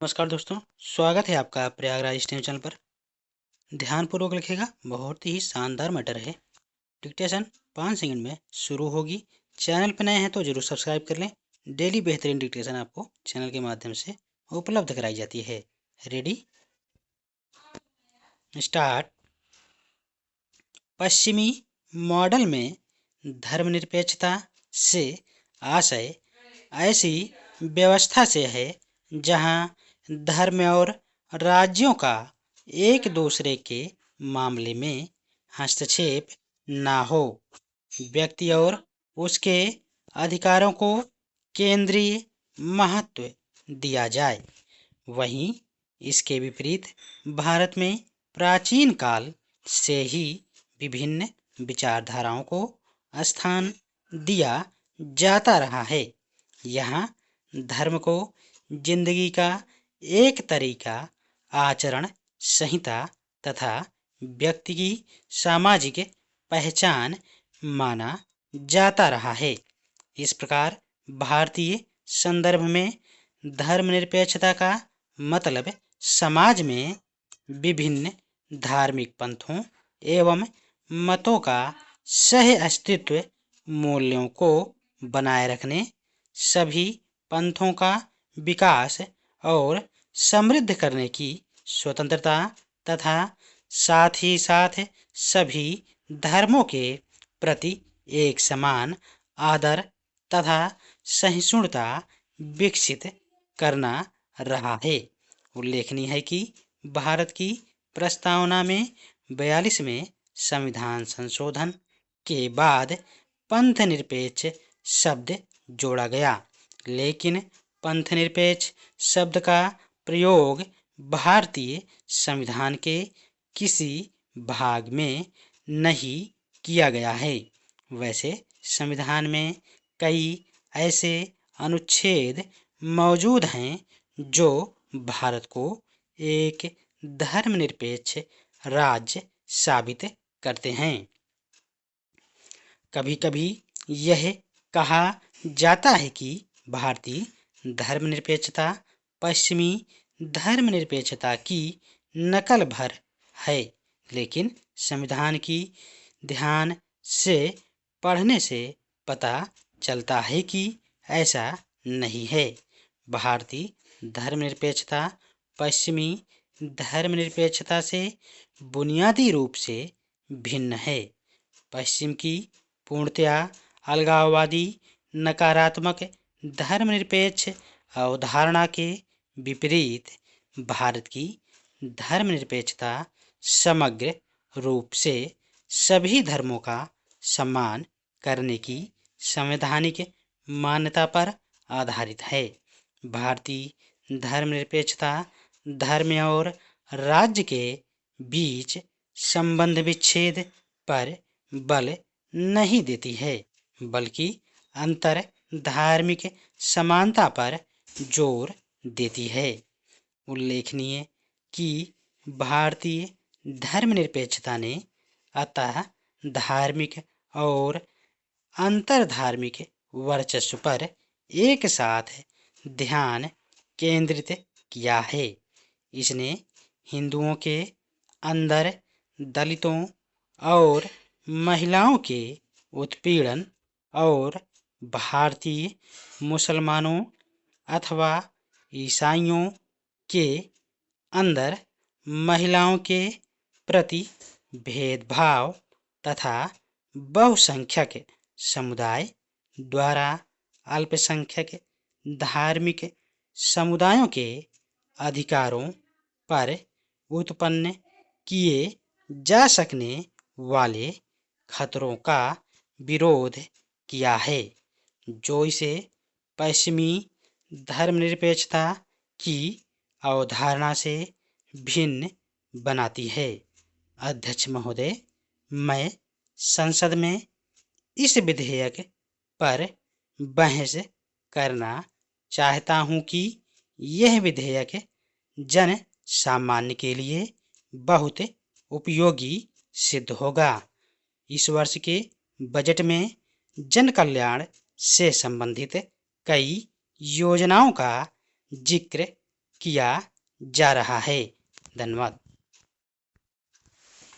नमस्कार दोस्तों, स्वागत है आपका प्रयागराज स्टेम चैनल पर। ध्यानपूर्वक लिखेगा, बहुत ही शानदार मैटर है। डिक्टेशन 5 सेकंड में शुरू होगी। चैनल पर नए हैं तो जरूर सब्सक्राइब कर लें। डेली बेहतरीन डिक्टेशन आपको चैनल के माध्यम से उपलब्ध कराई जाती है। Ready, start. पश्चिमी मॉडल में धर्मनिरपेक्षता से आशय ऐसी व्यवस्था से है जहां धर्म और राज्यों का एक दूसरे के मामले में हस्तक्षेप ना हो। व्यक्ति और उसके अधिकारों को केंद्रीय महत्व दिया जाए। वहीं इसके विपरीत भारत में प्राचीन काल से ही विभिन्न विचारधाराओं को स्थान दिया जाता रहा है। यहाँ धर्म को जिंदगी का एक तरीका, आचरण संहिता तथा व्यक्ति की सामाजिक पहचान माना जाता रहा है। इस प्रकार भारतीय संदर्भ में धर्मनिरपेक्षता का मतलब समाज में विभिन्न धार्मिक पंथों एवं मतों का सह अस्तित्व, मूल्यों को बनाए रखने, सभी पंथों का विकास और समृद्ध करने की स्वतंत्रता तथा साथ ही साथ सभी धर्मों के प्रति एक समान आदर तथा सहिष्णुता विकसित करना रहा है। उल्लेखनीय है कि भारत की प्रस्तावना में 42वें संविधान संशोधन के बाद पंथ निरपेक्ष शब्द जोड़ा गया, लेकिन पंथ निरपेक्ष शब्द का प्रयोग भारतीय संविधान के किसी भाग में नहीं किया गया है। वैसे संविधान में कई ऐसे अनुच्छेद मौजूद हैं जो भारत को एक धर्मनिरपेक्ष राज्य साबित करते हैं। कभी कभी यह कहा जाता है कि भारतीय धर्मनिरपेक्षता पश्चिमी धर्मनिरपेक्षता की नकल भर है, लेकिन संविधान की ध्यान से पढ़ने से पता चलता है कि ऐसा नहीं है। भारतीय धर्मनिरपेक्षता पश्चिमी धर्मनिरपेक्षता से बुनियादी रूप से भिन्न है। पश्चिम की पूर्णतया अलगाववादी नकारात्मक धर्मनिरपेक्ष अवधारणा के विपरीत भारत की धर्मनिरपेक्षता समग्र रूप से सभी धर्मों का सम्मान करने की संवैधानिक मान्यता पर आधारित है। भारतीय धर्मनिरपेक्षता धर्म और राज्य के बीच संबंध विच्छेद पर बल नहीं देती है, बल्कि अंतर धार्मिक समानता पर जोर देती है। उल्लेखनीय कि भारतीय धर्मनिरपेक्षता ने अतः धार्मिक और अंतरधार्मिक वर्चस्व पर एक साथ ध्यान केंद्रित किया है। इसने हिंदुओं के अंदर दलितों और महिलाओं के उत्पीड़न और भारतीय मुसलमानों अथवा ईसाइयों के अंदर महिलाओं के प्रति भेदभाव तथा बहुसंख्यक समुदाय द्वारा अल्पसंख्यक धार्मिक समुदायों के अधिकारों पर उत्पन्न किए जा सकने वाले खतरों का विरोध किया है, जो इसे पश्चिमी धर्मनिरपेक्षता की अवधारणा से भिन्न बनाती है। अध्यक्ष महोदय, मैं संसद में इस विधेयक पर बहस करना चाहता हूं कि यह विधेयक जन सामान्य के लिए बहुत उपयोगी सिद्ध होगा। इस वर्ष के बजट में जन कल्याण से संबंधित कई योजनाओं का जिक्र किया जा रहा है। धन्यवाद।